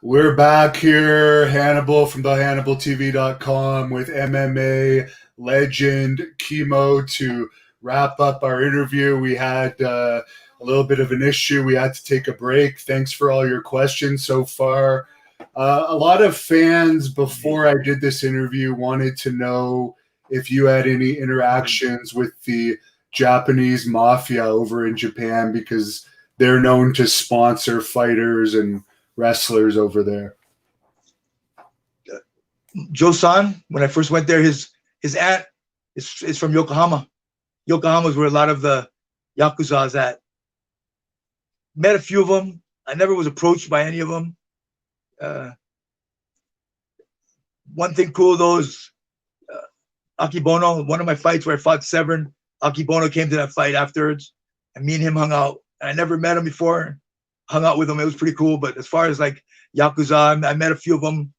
We're back here, Hannibal from thehannibaltv.com with MMA legend Kimo to wrap up our interview. We had a little bit of an issue. We had to take a break. Thanks for all your questions so far. A lot of fans before I did this interview wanted to know if you had any interactions with the Japanese mafia over in Japan because they're known to sponsor fighters and wrestlers over there. Joe-san, when I first went there, his aunt is from Yokohama. Yokohama is where a lot of the Yakuza is at. Met a few of them. I never was approached by any of them. One thing cool though is Akibono, one of my fights where I fought Severn, Akibono came to that fight afterwards, and me and him hung out. And I never met him before. Hung out with him. It was pretty cool. But as far as like Yakuza, I met a few of them.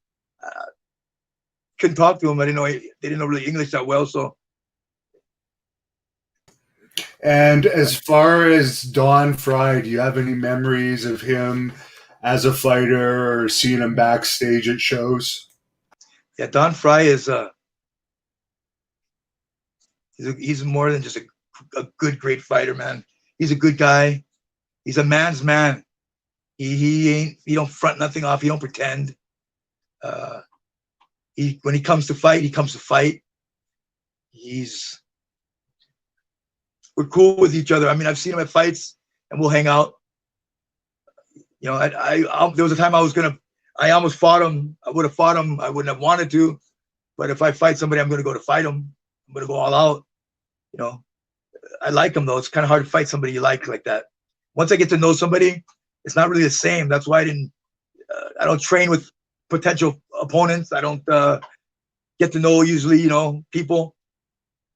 Couldn't talk to them. I didn't know they didn't know really English that well. So. And as far as Don Frye, do you have any memories of him as a fighter or seeing him backstage at shows? Yeah, Don Frye is he's more than just a good, great fighter, man. He's a good guy. He's a man's man. He don't front nothing off. He don't pretend. When he comes to fight, he comes to fight. We're cool with each other. I mean, I've seen him at fights, and we'll hang out. You know, there was a time I almost fought him. I would have fought him. I wouldn't have wanted to, but if I fight somebody, I'm going to go to fight him. I'm going to go all out. You know, I like him though. It's kind of hard to fight somebody you like that. Once I get to know somebody, it's not really the same. That's why I don't train with potential opponents. I don't get to know usually, people.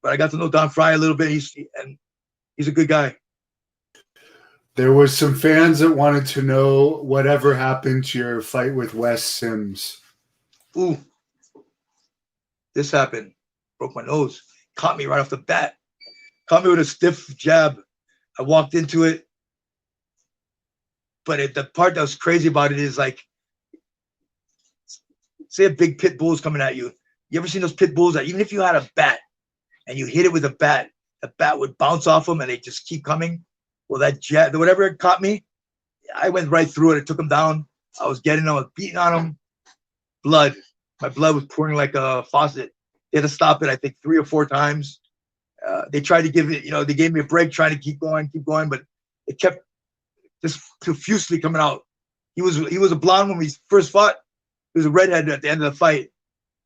But I got to know Don Frye a little bit. He's a good guy. There was some fans that wanted to know whatever happened to your fight with Wes Sims. Ooh, this happened. Broke my nose. Caught me right off the bat. Caught me with a stiff jab. I walked into it. But the part that was crazy about it is like, say a big pit bull is coming at you. You ever seen those pit bulls that even if you had a bat and you hit it with a bat, the bat would bounce off them and they just keep coming? Well, that jab, whatever it caught me, I went right through it. It took him down. I was getting him. I was beating on him. Blood. My blood was pouring like a faucet. They had to stop it, I think, 3 or 4 times. They tried to give it, they gave me a break trying to keep going, but it kept just profusely coming out. He was a blonde when we first fought. He was a redhead at the end of the fight.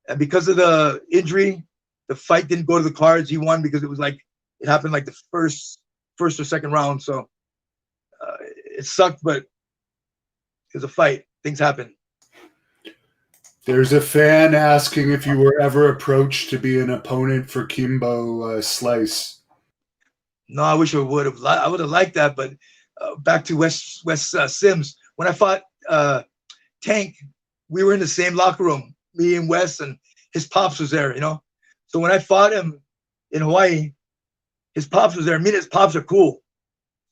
And because of the injury, the fight didn't go to the cards. He won because it happened like the first or second round. So it sucked, but it was a fight. Things happen. There's a fan asking if you were ever approached to be an opponent for Kimo Slice. No, I wish I would have. I would have liked that, but back to Wes Sims. When I fought Tank, we were in the same locker room, me and Wes, and his pops was there, So when I fought him in Hawaii, his pops was there. Me and his pops are cool.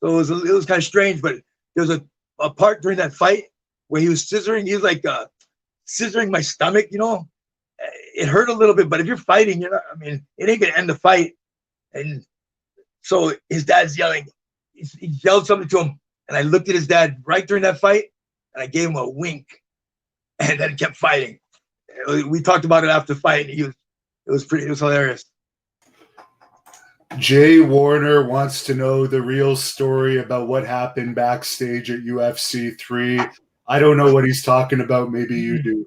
So it was kind of strange, but there was a part during that fight where he was scissoring. He was like scissoring my stomach, It hurt a little bit, but if you're fighting, it ain't going to end the fight. And so his dad's yelling. He yelled something to him, and I looked at his dad right during that fight, and I gave him a wink, and then kept fighting. We talked about it after the fight. And it was hilarious. Jay Warner wants to know the real story about what happened backstage at UFC 3. I don't know what he's talking about. Maybe you do.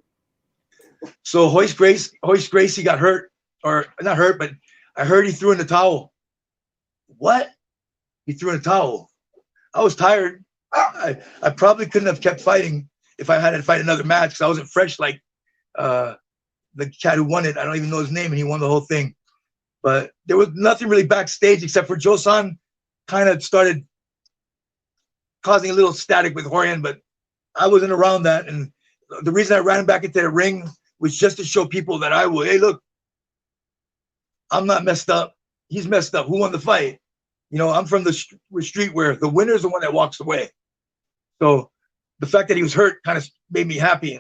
So Hoist Gracie got hurt, or not hurt, but I heard he threw in the towel. What? He threw in a towel. I was tired. I probably couldn't have kept fighting if I had to fight another match because I wasn't fresh like the cat who won it. I don't even know his name, and he won the whole thing. But there was nothing really backstage except for Joe-san kind of started causing a little static with Horian, but I wasn't around that. And the reason I ran back into the ring was just to show people that hey, look, I'm not messed up. He's messed up. Who won the fight? I'm from the street where the winner's the one that walks away. So the fact that he was hurt kind of made me happy.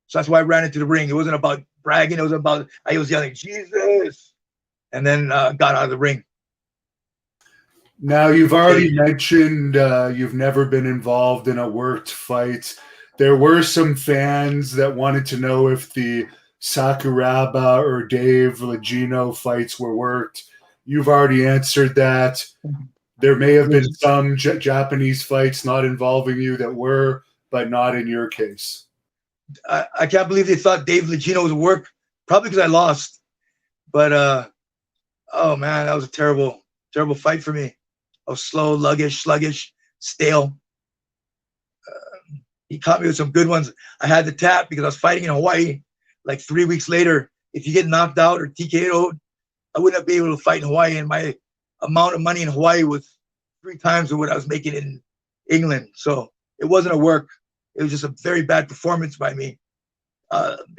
So that's why I ran into the ring. It wasn't about bragging. It was about, I was yelling, Jesus, and then got out of the ring. Now, you've already mentioned you've never been involved in a worked fight. There were some fans that wanted to know if the Sakuraba or Dave Legino fights were worked. You've already answered that. There may have been some Japanese fights not involving you that were, but not in your case. I can't believe they thought Dave Legino was work. Probably because I lost. But, oh, man, that was a terrible, terrible fight for me. I was slow, sluggish, stale. He caught me with some good ones. I had to tap because I was fighting in Hawaii. Like 3 weeks later, if you get knocked out or TKO'd, I wouldn't be able to fight in Hawaii. And my amount of money in Hawaii was 3 times of what I was making in England. So it wasn't a work. It was just a very bad performance by me.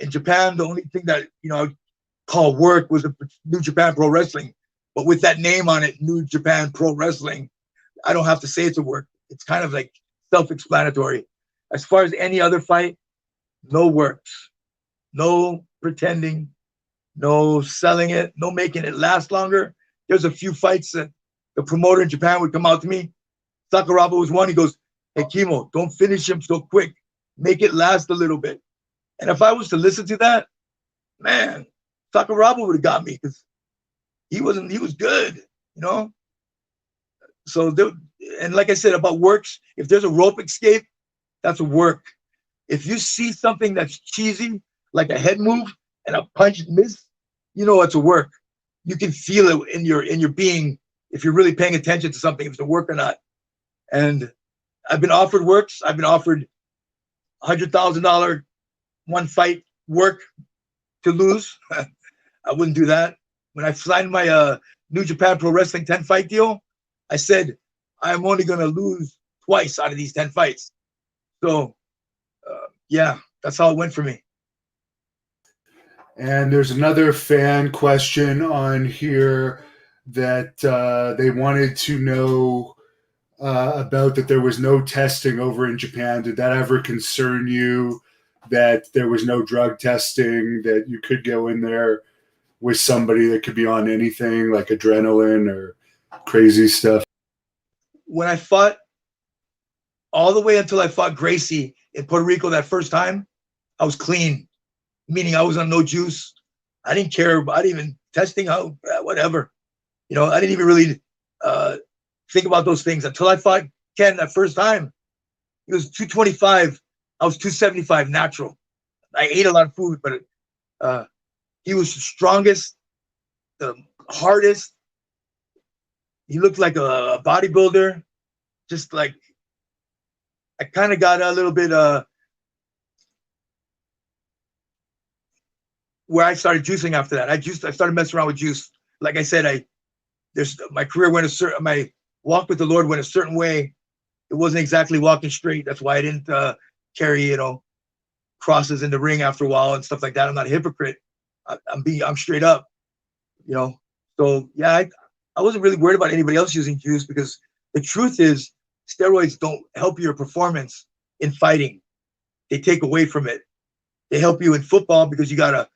In Japan, the only thing that, I would call work was a New Japan Pro Wrestling. But with that name on it, New Japan Pro Wrestling, I don't have to say it's a work. It's kind of like self-explanatory. As far as any other fight, no works. No pretending, no selling it, no making it last longer. There's a few fights that the promoter in Japan would come out to me. Sakuraba was one. He goes, hey, Kimo, don't finish him so quick. Make it last a little bit. And if I was to listen to that, man, Sakuraba would have got me because he was good, So, and like I said about works, if there's a rope escape, that's a work. If you see something that's cheesy, like a head move and a punch miss, it's a work. You can feel it in your being if you're really paying attention to something, if it's a work or not. And I've been offered works. I've been offered $100,000 one fight work to lose. I wouldn't do that. When I signed my New Japan Pro Wrestling 10 fight deal, I said, I'm only going to lose twice out of these 10 fights. So, yeah, that's how it went for me. And there's another fan question on here that they wanted to know about that there was no testing over in Japan. Did that ever concern you that there was no drug testing, that you could go in there with somebody that could be on anything like adrenaline or crazy stuff? When I fought, all the way until I fought Gracie in Puerto Rico that first time, I was clean, meaning I was on no juice. I didn't care about even testing out, whatever. I didn't even really think about those things until I fought Ken that first time. He was 225. I was 275 natural. I ate a lot of food, but he was the strongest, the hardest. He looked like a bodybuilder. Just like, I kind of got a little bit where I started juicing after that. I started messing around with juice. Like I said, my career went my walk with the Lord went a certain way. It wasn't exactly walking straight. That's why I didn't carry, crosses in the ring after a while and stuff like that. I'm not a hypocrite. I'm straight up, So yeah, I wasn't really worried about anybody else using juice because the truth is steroids don't help your performance in fighting. They take away from it. They help you in football because you got a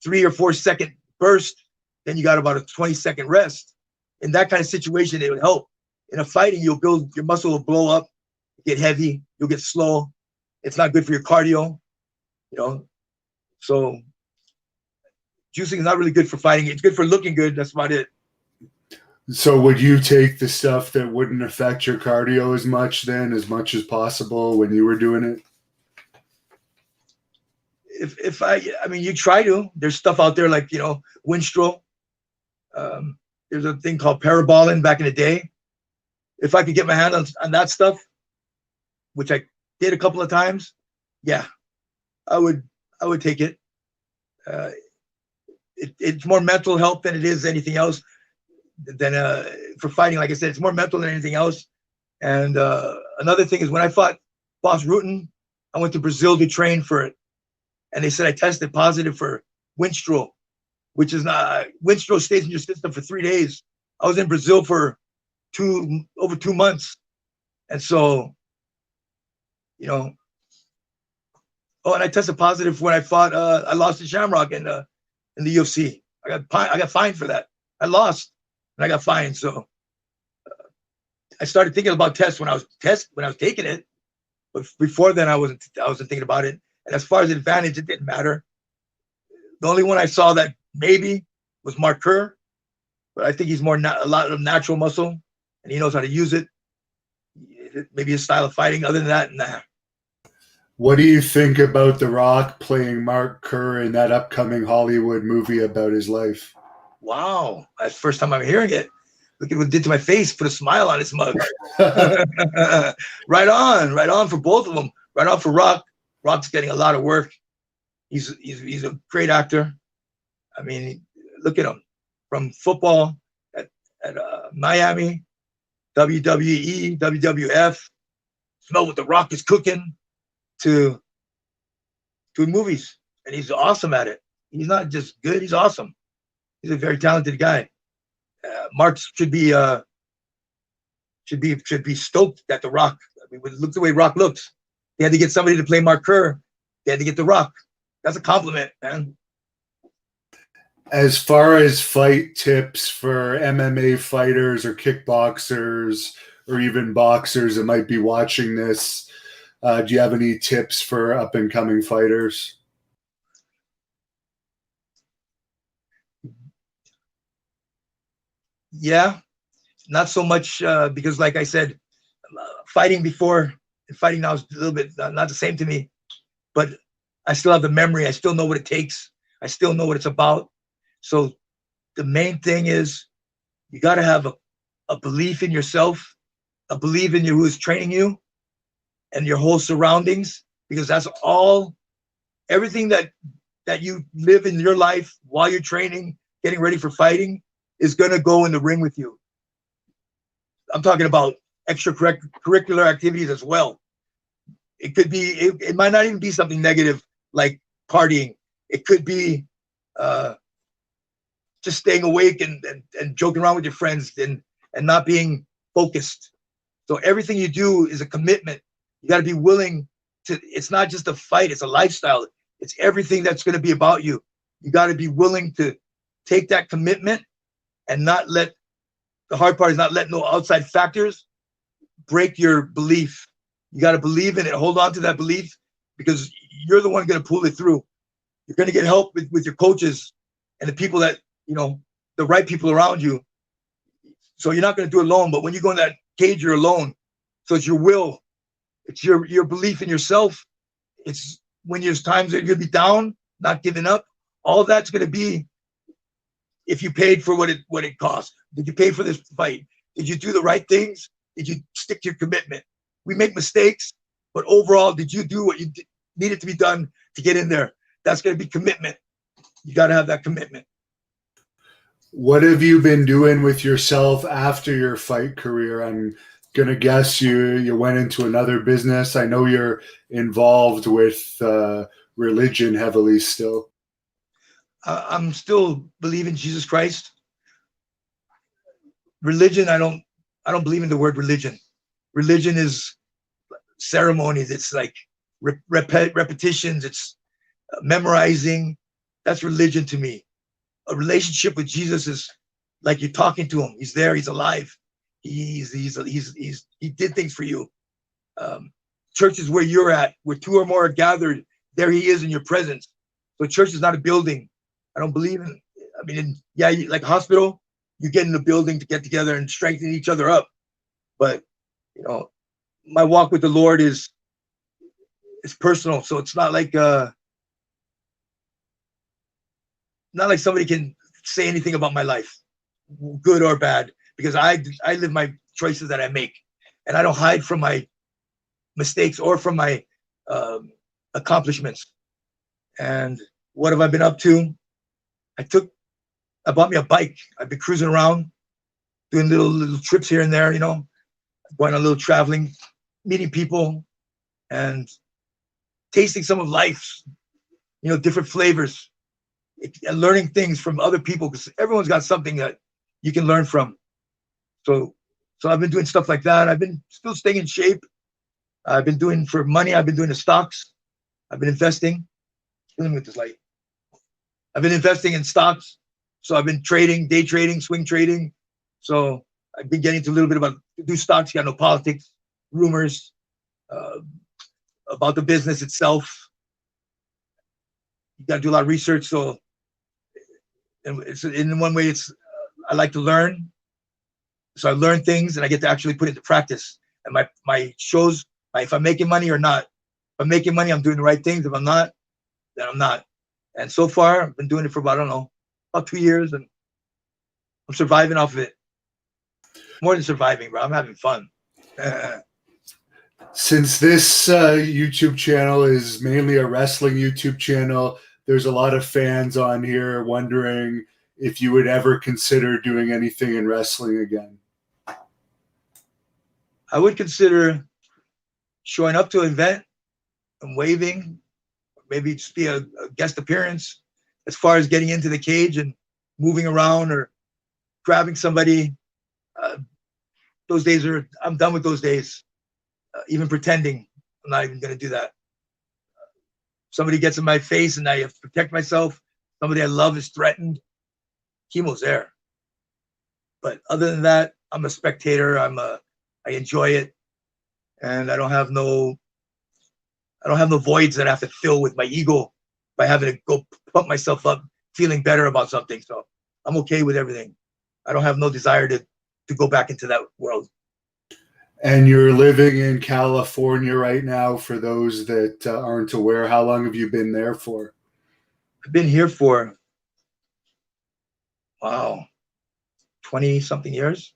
3 or 4 second burst, then you got about a 20-second rest. In that kind of situation, it would help. In a fighting, your muscle will blow up, get heavy, you'll get slow. It's not good for your cardio, So juicing is not really good for fighting. It's good for looking good. That's about it. So would you take the stuff that wouldn't affect your cardio as much as possible when you were doing it? I mean, you try to. There's stuff out there like, Winstrol. There's a thing called Parabolin back in the day. If I could get my hand on that stuff, which I did a couple of times, yeah, I would take it. It's more mental health than it is anything else. Then for fighting, like I said, it's more mental than anything else. And another thing is when I fought Boss Rutten, I went to Brazil to train for it. And they said I tested positive for Winstrol, which is not, Winstrol stays in your system for 3 days. I was in Brazil for over 2 months. And so you know. Oh, and I tested positive when I fought. I lost to Shamrock in the UFC. I got fined for that. I lost and I got fined. So I started thinking about tests when I was taking it. But before then, I wasn't thinking about it. And as far as advantage, it didn't matter. The only one I saw that maybe was Mark Kerr, but I think he's more a lot of natural muscle, and he knows how to use it. Maybe his style of fighting. Other than that, nah. What do you think about The Rock playing Mark Kerr in that upcoming Hollywood movie about his life? Wow, that's the first time I'm hearing it. Look at what it did to my face. Put a smile on his mug. Right on for both of them. Right on for Rock. Rock's getting a lot of work. He's a great actor. I mean, look at him from football at Miami, WWE, WWF. Smell what The Rock is cooking. To movies, and he's awesome at it. He's not just good; he's awesome. He's a very talented guy. Mark should be stoked at The Rock. I mean, look the way Rock looks. They had to get somebody to play Mark Kerr. They had to get The Rock. That's a compliment, man. As far as fight tips for MMA fighters or kickboxers or even boxers that might be watching this, do you have any tips for up and coming fighters? Yeah, not so much because, like I said, fighting before and fighting now is a little bit not the same to me. But I still have the memory. I still know what it takes. I still know what it's about. So the main thing is you got to have a belief in yourself, a belief in who is training you, and your whole surroundings, because that's everything that you live in your life while you're training, getting ready for fighting, is going to go in the ring with you. I'm talking about extracurricular activities as well. It could be, it might not even be something negative like partying. It could be just staying awake and joking around with your friends and not being focused. So everything you do is a commitment. You got to be willing to, it's not just a fight, it's a lifestyle. It's everything that's going to be about you. You got to be willing to take that commitment and not let, the hard part is not letting no outside factors break your belief. You got to believe in it, hold on to that belief, because you're the one going to pull it through. You're going to get help with your coaches and the people that, the right people around you. So you're not going to do it alone, but when you go in that cage, you're alone. So it's your will. It's your belief in yourself. It's when there's times that you'll be down, not giving up. All that's going to be if you paid for what it cost. Did you pay for this fight? Did you do the right things? Did you stick to your commitment? We make mistakes, but overall, did you do what you needed to be done to get in there? That's going to be commitment. You got to have that commitment. What have you been doing with yourself after your fight career? I'm going to guess you went into another business. I know you're involved with religion heavily still. I'm still believing Jesus Christ. Religion, I don't believe in the word religion. Religion is ceremonies. It's like repetitions. It's memorizing. That's religion to me. A relationship with Jesus is like you're talking to him. He's there. He's alive. He did things for you. Church is where you're at, where two or more are gathered. There he is in your presence. So church is not a building. I don't believe in. I mean, like a hospital, you get in the building to get together and strengthen each other up. But my walk with the Lord is personal. So it's not like somebody can say anything about my life, good or bad, because I live my choices that I make, and I don't hide from my mistakes or from my accomplishments. And what have I been up to? I bought me a bike. I've been cruising around, doing little trips here and there, going on a little traveling, meeting people, and tasting some of life's, different flavors, and learning things from other people, because everyone's got something that you can learn from. So I've been doing stuff like that. I've been still staying in shape. I've been doing for money. I've been doing the stocks. I've been investing. Killing me with this light. I've been investing in stocks. So I've been trading, day trading, swing trading. So I've been getting to a little bit about do stocks. You got no politics, rumors about the business itself. You got to do a lot of research. So it's in one way, it's I like to learn. So I learn things and I get to actually put it into practice. And my shows, if I'm making money or not. If I'm making money, I'm doing the right things. If I'm not, then I'm not. And so far, I've been doing it for about, I don't know, about 2 years, and I'm surviving off of it. More than surviving, bro. I'm having fun. Since this YouTube channel is mainly a wrestling YouTube channel, there's a lot of fans on here wondering if you would ever consider doing anything in wrestling again. I would consider showing up to an event and waving, maybe just be a guest appearance. As far as getting into the cage and moving around or grabbing somebody, those days I'm done with those days. Even pretending, I'm not even going to do that. Somebody gets in my face and I have to protect myself. Somebody I love is threatened. Kimo's there. But other than that, I'm a spectator. I enjoy it, and I don't have no voids that I have to fill with my ego by having to go pump myself up, feeling better about something. So I'm okay with everything. I don't have no desire to go back into that world. And you're living in California right now, for those that aren't aware. How long have you been there for? I've been here for, 20-something years.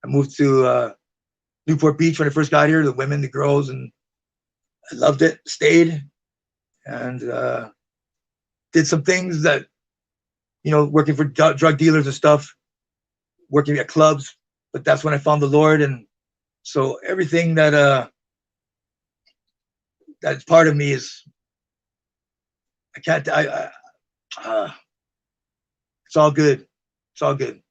I moved to Newport Beach when I first got here, the women, the girls, and I loved it, stayed, and did some things that, working for drug dealers and stuff, working at clubs, but that's when I found the Lord. And so everything that's part of me is, it's all good. It's all good.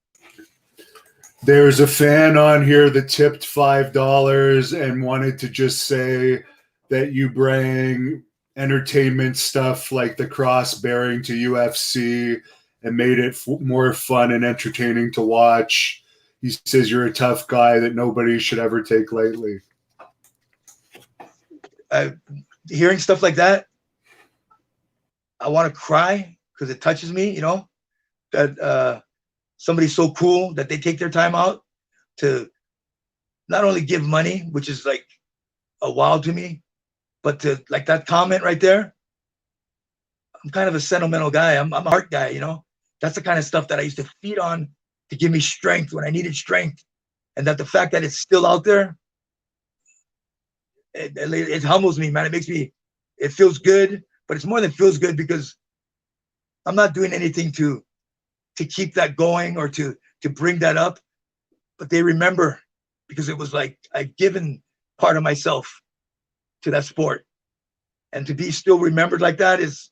There's a fan on here that tipped $5 and wanted to just say that you bring entertainment stuff like the cross bearing to UFC and made it more fun and entertaining to watch. He says you're a tough guy that nobody should ever take lightly. Hearing stuff like that, I want to cry because it touches me, that somebody's so cool that they take their time out to not only give money, which is like a wow to me, but to like that comment right there. I'm kind of a sentimental guy. I'm a heart guy, That's the kind of stuff that I used to feed on to give me strength when I needed strength. And that the fact that it's still out there, it humbles me, man. It feels good, but it's more than feels good because I'm not doing anything to keep that going or to bring that up. But they remember because it was like I've given part of myself to that sport. And to be still remembered like that is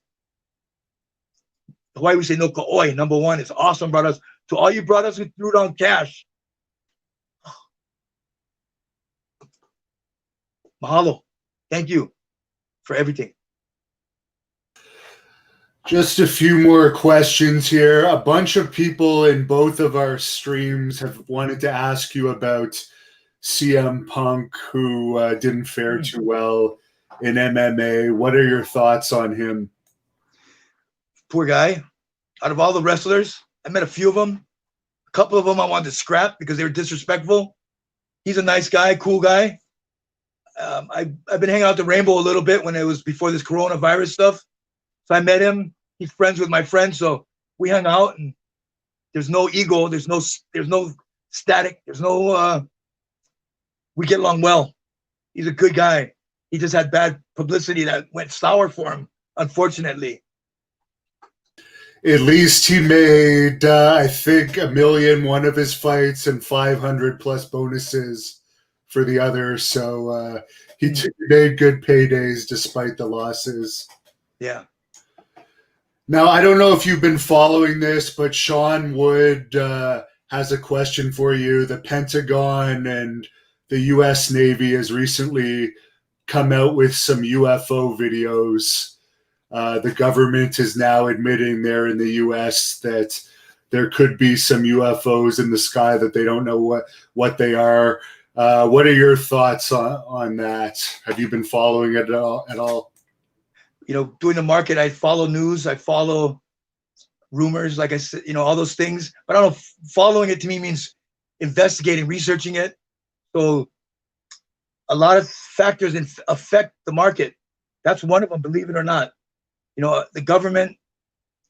why we say no ka'oi. Number one, it's awesome, brothers. To all you brothers who threw down cash, mahalo. Thank you for everything. Just a few more questions here. A bunch of people in both of our streams have wanted to ask you about CM Punk, who didn't fare too well in MMA. What are your thoughts on him? Poor guy. Out of all the wrestlers, I met a few of them. A couple of them I wanted to scrap because they were disrespectful. He's a nice guy, cool guy. I've been hanging out the Rainbow a little bit when it was before this coronavirus stuff. So I met him. He's friends with my friend, so we hung out. And there's no ego. There's no static. There's no. We get along well. He's a good guy. He just had bad publicity that went sour for him, unfortunately. At least he made, I think, $1 million one of his fights and 500 plus bonuses for the other. So he made good paydays despite the losses. Yeah. Now, I don't know if you've been following this, but Sean Wood has a question for you. The Pentagon and the U.S. Navy has recently come out with some UFO videos. The government is now admitting there in the U.S. that there could be some UFOs in the sky that they don't know what they are. What are your thoughts on that? Have you been following it at all? Doing the market, I follow news, I follow rumors, like I said, all those things. But I don't know, following it to me means investigating, researching it. So a lot of factors affect the market. That's one of them, believe it or not. The government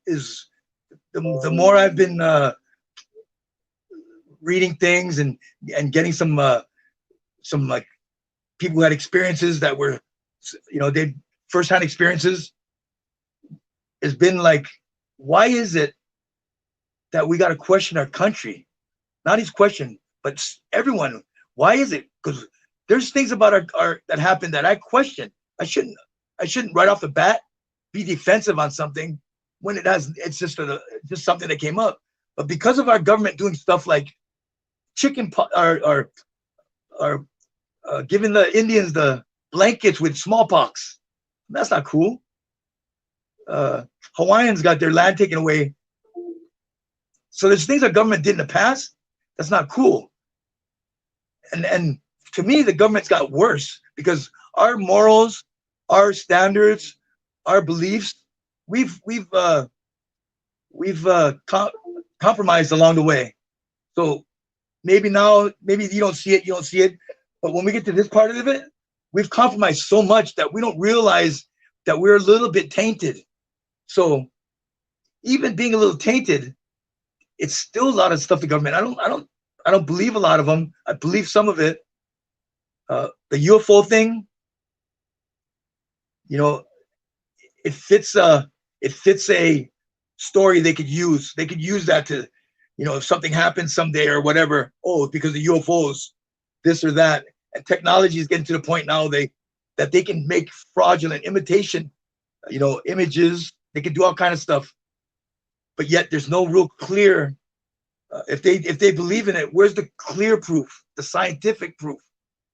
is, the more I've been reading things and getting some like people who had experiences that were, they firsthand experiences, has been like, why is it that we got to question our country? Not his question, but everyone. Why is it? Because there's things about our that happen that I question. I shouldn't right off the bat be defensive on something when it's just something that came up. But because of our government doing stuff like giving the Indians the blankets with smallpox, that's not cool. Hawaiians got their land taken away. So there's things our government did in the past that's not cool. And to me, the government's got worse because our morals, our standards, our beliefs, we've compromised along the way. So maybe you don't see it, but when we get to this part of it, we've compromised so much that we don't realize that we're a little bit tainted. So even being a little tainted, it's still a lot of stuff the government. I don't believe a lot of them. I believe some of it. The UFO thing, it fits a story they could use. They could use that to, if something happens someday or whatever, because of UFOs, this or that. And technology is getting to the point now that they can make fraudulent imitation, images. They can do all kind of stuff. But yet there's no real clear, if they believe in it, where's the clear proof, the scientific proof,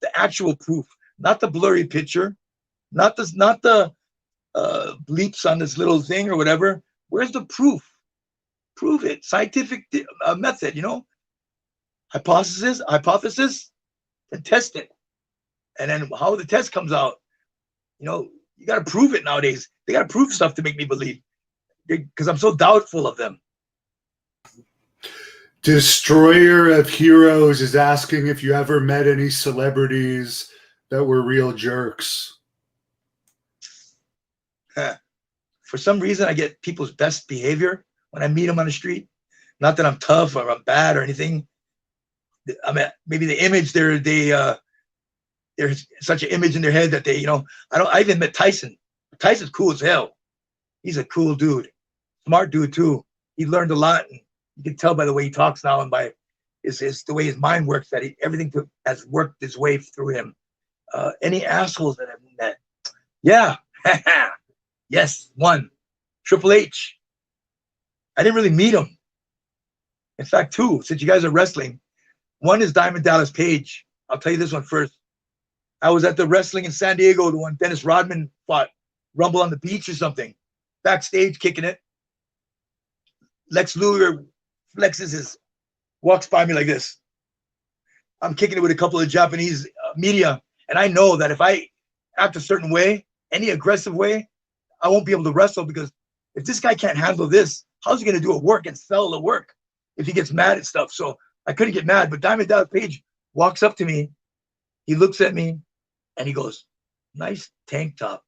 the actual proof, not the blurry picture, not the bleeps on this little thing or whatever. Where's the proof? Prove it. Scientific method, hypothesis, and test it. And then how the test comes out, you got to prove it nowadays. They got to prove stuff to make me believe, because I'm so doubtful of them. Destroyer of Heroes is asking if you ever met any celebrities that were real jerks. For some reason, I get people's best behavior when I meet them on the street. Not that I'm tough or I'm bad or anything. I mean, maybe the image there's such an image in their head that I even met Tyson. Tyson's cool as hell. He's a cool dude, smart dude too. He learned a lot, and you can tell by the way he talks now and by the way his mind works that everything has worked its way through him. Any assholes that I've met? Yeah. Yes, one. Triple H. I didn't really meet him. In fact, two, since you guys are wrestling. One is Diamond Dallas Page. I'll tell you this one first. I was at the wrestling in San Diego, the one Dennis Rodman fought, Rumble on the Beach or something. Backstage, kicking it. Lex Luger walks by me like this. I'm kicking it with a couple of Japanese media, and I know that if I act a certain way, any aggressive way, I won't be able to wrestle, because if this guy can't handle this, how's he going to do a work and sell the work if he gets mad at stuff? So I couldn't get mad, but Diamond Dallas Page walks up to me. He looks at me and he goes, "Nice tank top."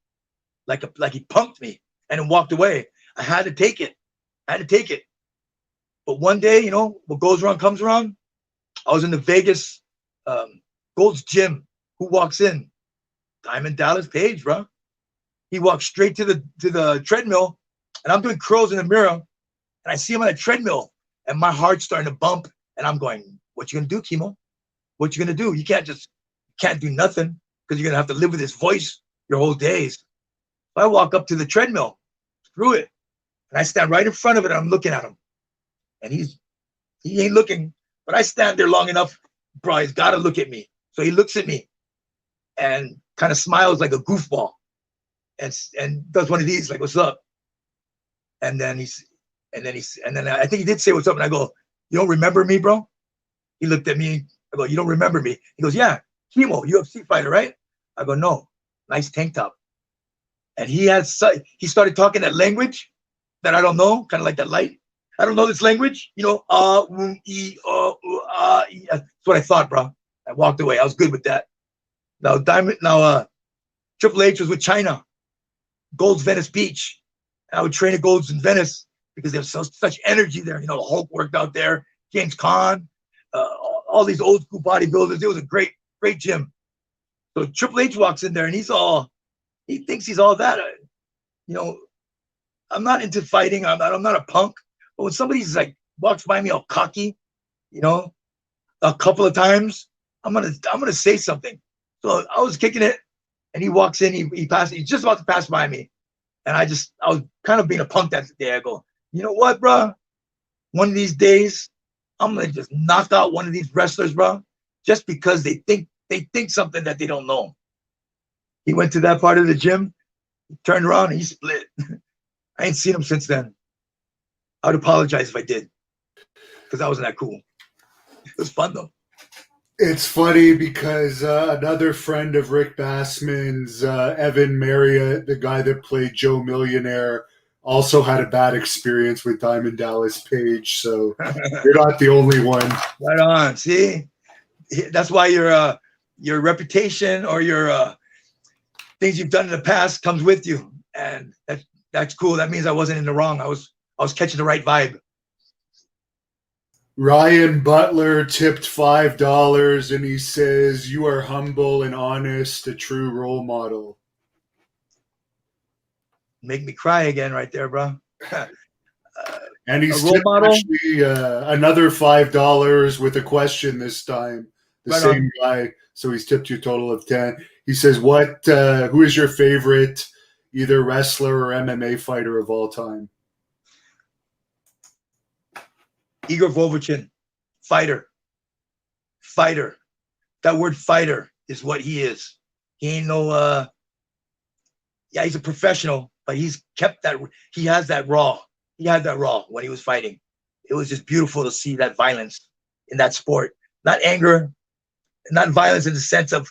Like he punked me and then walked away. I had to take it. But one day, what goes around comes around. I was in the Vegas Gold's Gym. Who walks in? Diamond Dallas Page, bro. He walks straight to the treadmill, and I'm doing curls in the mirror, and I see him on a treadmill, and my heart's starting to bump, and I'm going, "What you gonna do, Kimo? What you gonna do? You can't do nothing, because you're gonna have to live with this voice your whole days." So I walk up to the treadmill, screw it, and I stand right in front of it, and I'm looking at him, and he ain't looking, but I stand there long enough, bro. He's got to look at me. So he looks at me, and kind of smiles like a goofball, and does one of these like, "What's up?" And then I think he did say, "What's up?" And I go, "You don't remember me, bro?" He looked at me. I go, "You don't remember me?" He goes, "Yeah, Kimo, UFC fighter, right?" I go, "No, nice tank top." And he started talking that language that I don't know, kind of like that light. I don't know this language, that's what I thought, bro. I walked away. I was good with that. Now Triple H was with China, Gold's Venice Beach. And I would train at Gold's in Venice because there's such energy there. The Hulk worked out there, James Caan, all these old school bodybuilders. It was a great gym. So Triple H walks in there and he thinks he's all that. I'm not into fighting. I'm not a punk. But when somebody's like walks by me all cocky, a couple of times, I'm gonna say something. So I was kicking it, and he walks in. He passed. He's just about to pass by me, and I was kind of being a punk that day. I go, "You know what, bro? One of these days, I'm gonna just knock out one of these wrestlers, bro, just because they think something that they don't know." He went to that part of the gym, he turned around, and he split. I ain't seen him since then. I would apologize if I did, because I wasn't that cool. It was fun though. It's funny because another friend of Rick Bassman's, Evan Marriott, the guy that played Joe Millionaire, also had a bad experience with Diamond Dallas Page. So you're not the only one. Right on. See, that's why your reputation or your things you've done in the past comes with you, and that's cool. That means I wasn't in the wrong. I was catching the right vibe. Ryan Butler tipped $5 and he says, "You are humble and honest, a true role model." Make me cry again right there, bro. And he's tipped actually another $5 with a question this time. The same guy. So he's tipped you a total of 10. He says, who is your favorite either wrestler or MMA fighter of all time? Igor Vovchin, fighter. That word fighter is what he is. He ain't no, he's a professional, but he's kept that. He has that raw. He had that raw when he was fighting. It was just beautiful to see that violence in that sport. Not anger, not violence in the sense of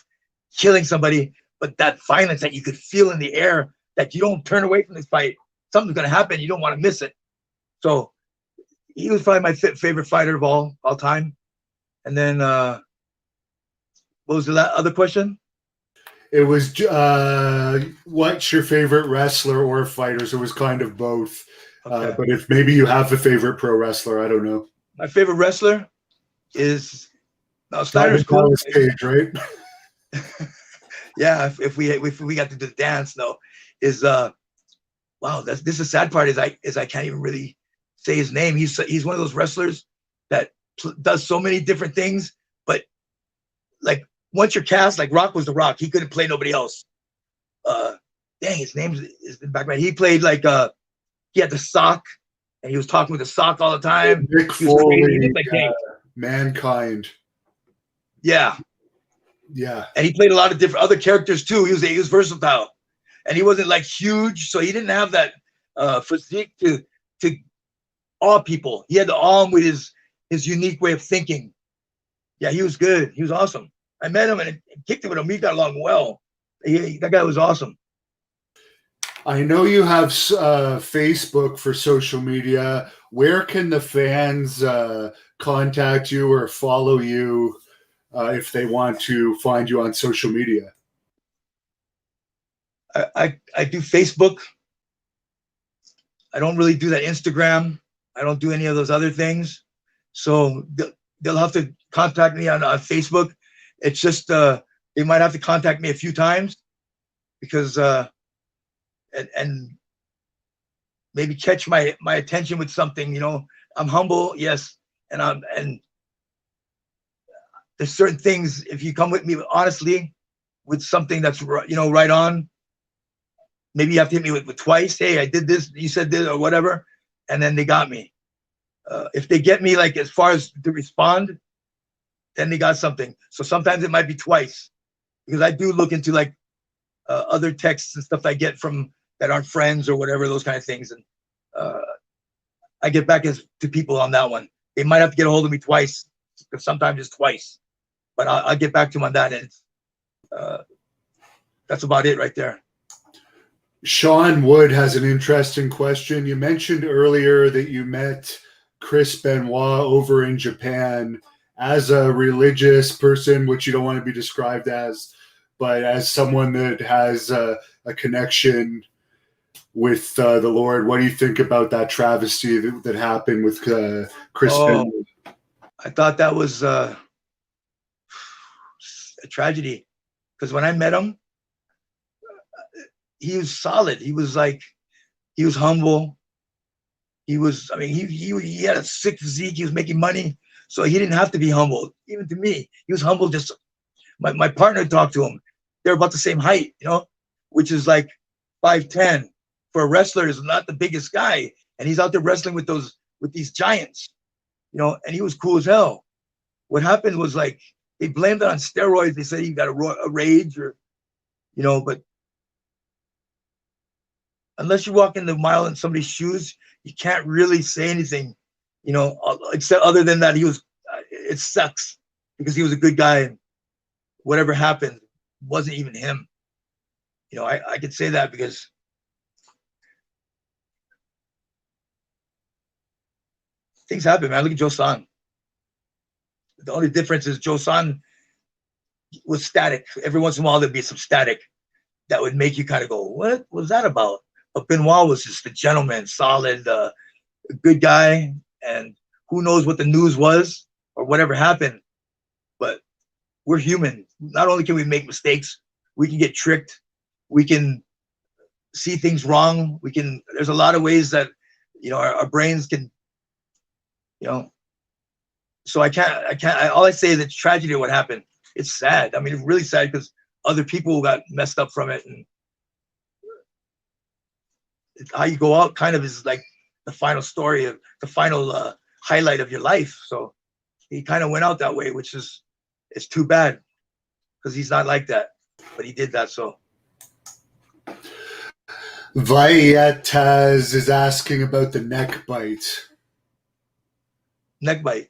killing somebody, but that violence that you could feel in the air, that you don't turn away from this fight. Something's going to happen. You don't want to miss it. So he was probably my favorite fighter of all time. And then what was the other question? It was what's your favorite wrestler or fighter? So it was kind of both. Okay. But if maybe you have a favorite pro wrestler, I don't know. My favorite wrestler is Snyder's cool. Page, right? Yeah, if we got to do the dance though, is wow. This is the sad part is I can't even really say his name. He's one of those wrestlers that does so many different things, but like once you're cast, like Rock was the Rock, he couldn't play nobody else. Dang, his name is in the back. He played like he had the sock, and he was talking with the sock all the time. Mick Foley, Mankind. Yeah. Yeah. And he played a lot of different other characters too. He was versatile, and he wasn't like huge, so he didn't have that physique to awe people. He had to awe them with his unique way of thinking. Yeah, he was good. He was awesome. I met him and kicked it with him. We got along well. That guy was awesome. I know you have Facebook for social media. Where can the fans contact you or follow you if they want to find you on social media? I do Facebook. I don't really do that Instagram. I don't do any of those other things. So they'll have to contact me on Facebook. It's just they might have to contact me a few times because and maybe catch my attention with something. I'm humble, yes, and there's certain things. If you come with me honestly with something that's right on, maybe you have to hit me with twice. Hey, I did this, you said this, or whatever, and then they got me. If they get me like as far as to respond, then they got something. So sometimes it might be twice because I do look into like other texts and stuff I get from that aren't friends or whatever, those kind of things. And I get back to people on that one. They might have to get a hold of me twice, because sometimes it's twice, but I'll get back to them on that. And that's about it right there. Sean Wood has an interesting question. You mentioned earlier that you met Chris Benoit over in Japan as a religious person, which you don't want to be described as, but as someone that has a connection with the Lord. What do you think about that travesty that happened with Chris Benoit? I thought that was a tragedy, because when I met him, he was solid. He was humble. He had a sick physique. He was making money, so he didn't have to be humble. Even to me, he was humble. Just my partner talked to him. They're about the same height, which is like 5'10". For a wrestler, is not the biggest guy, and he's out there wrestling with these giants, and he was cool as hell. What happened was, like, they blamed it on steroids. They said he got a rage, or but unless you walk in the mile in somebody's shoes, you can't really say anything, except other than that it sucks, because he was a good guy, and whatever happened wasn't even him. I could say that because things happen, man. Look at Joe San. The only difference is Joe San was static. Every once in a while, there'd be some static that would make you kind of go, what was that about? But Benoit was just a gentleman, solid, good guy. And who knows what the news was or whatever happened. But we're human. Not only can we make mistakes, we can get tricked. We can see things wrong. There's a lot of ways that, our brains can, so I can't, all I say is it's tragedy of what happened. It's sad. I mean, it's really sad because other people got messed up from it. And how you go out kind of is like the final story of the final highlight of your life. So he kind of went out that way, which it's too bad, because he's not like that, but he did that. So Vietas is asking about the neck bite. Neck bite.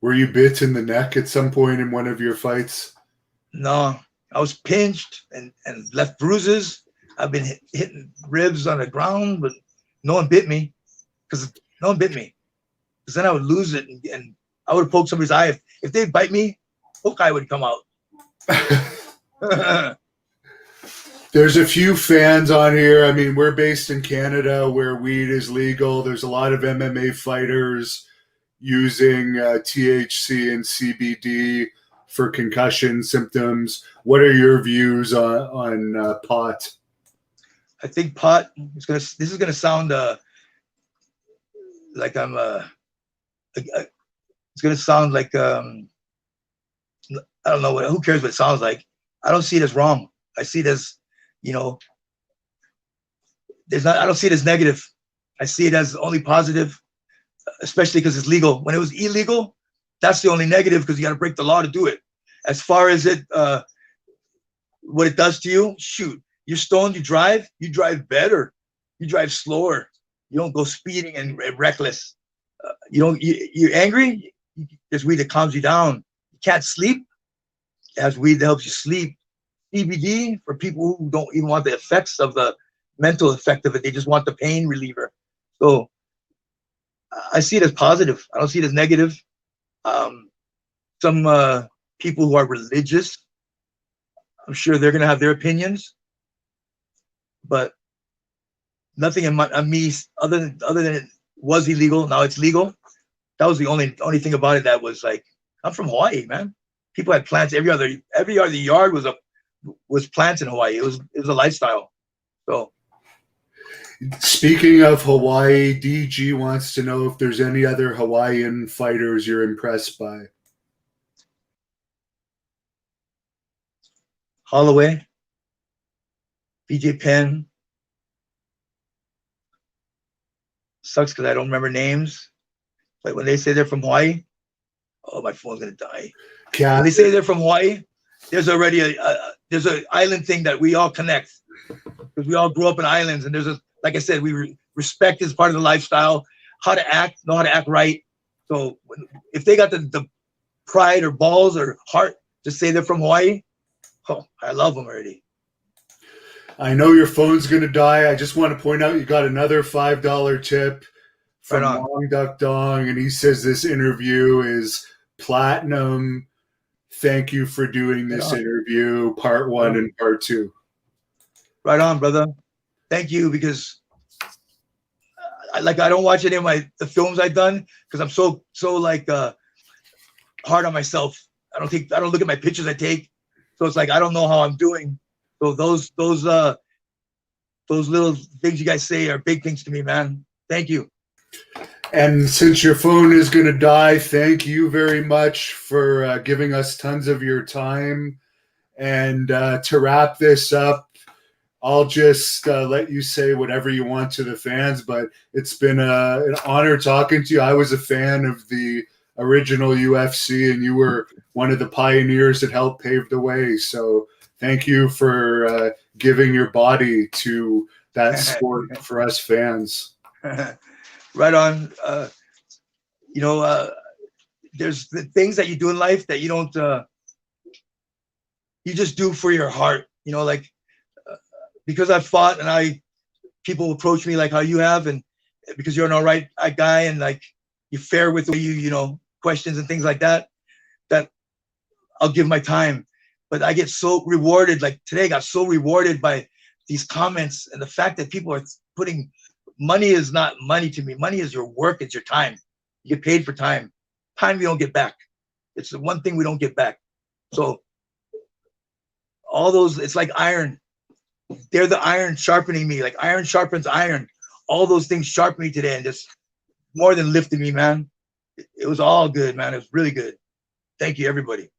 Were you bit in the neck at some point in one of your fights? No, I was pinched and left bruises. I've been hitting ribs on the ground, but no one bit me. Because then I would lose it, and I would have poked somebody's eye. If they bite me, hook eye would come out. There's a few fans on here. I mean, we're based in Canada where weed is legal. There's a lot of MMA fighters using THC and CBD for concussion symptoms. What are your views on pot? I think pot this is gonna sound like I'm it's gonna sound like I don't know who cares what it sounds like. I don't see it as wrong. I see it as, I don't see it as negative. I see it as only positive, especially because it's legal. When it was illegal, that's the only negative, because you got to break the law to do it. As far as what it does to you, shoot, you're stoned, you drive better, you drive slower, you don't go speeding and reckless. You're angry, there's weed that calms you down. You can't sleep, it has weed that helps you sleep. CBD for people who don't even want the effects of the mental effect of it, they just want the pain reliever. So I see it as positive. I don't see it as negative. Some people who are religious, I'm sure they're going to have their opinions, but nothing on me other than it was illegal. Now it's legal. That was the only thing about it that was like, I'm from Hawaii, man. People had plants every other yard was plants in Hawaii. It was a lifestyle. So. Speaking of Hawaii, DG wants to know if there's any other Hawaiian fighters you're impressed by. Holloway, BJ Penn. Sucks because I don't remember names. But when they say they're from Hawaii, oh, my phone's going to die. When they say they're from Hawaii, there's already there's an island thing that we all connect because we all grew up in islands, and there's a, like I said, respect is part of the lifestyle. How to act, know how to act right. So if they got the pride or balls or heart to say they're from Hawaii, oh, I love them already. I know your phone's going to die. I just want to point out you got another $5 tip from Long Duck Dong, and he says this interview is platinum. Thank you for doing this interview, part 1 and part 2. Right on, brother. Thank you, because I don't watch any of the films I've done because I'm so like hard on myself. I don't look at my pictures I take, so it's like I don't know how I'm doing. So those little things you guys say are big things to me, man. Thank you. And since your phone is going to die, thank you very much for giving us tons of your time. And to wrap this up, I'll just let you say whatever you want to the fans, but it's been an honor talking to you. I was a fan of the original UFC, and you were one of the pioneers that helped pave the way. So thank you for giving your body to that sport for us fans. Right on. There's the things that you do in life that you don't, you just do for your heart, because I fought and people approach me like how you have, and because you're an all right guy and like you fair with you questions and things like that I'll give my time. But I get so rewarded, like today I got so rewarded by these comments and the fact that people are putting, money is not money to me. Money is your work, it's your time. You get paid for time. Time you don't get back. It's the one thing we don't get back. So all those, it's like iron. They're the iron sharpening me, like iron sharpens iron. All those things sharpened me today and just more than lifted me, man. It was all good, man. It was really good. Thank you, everybody.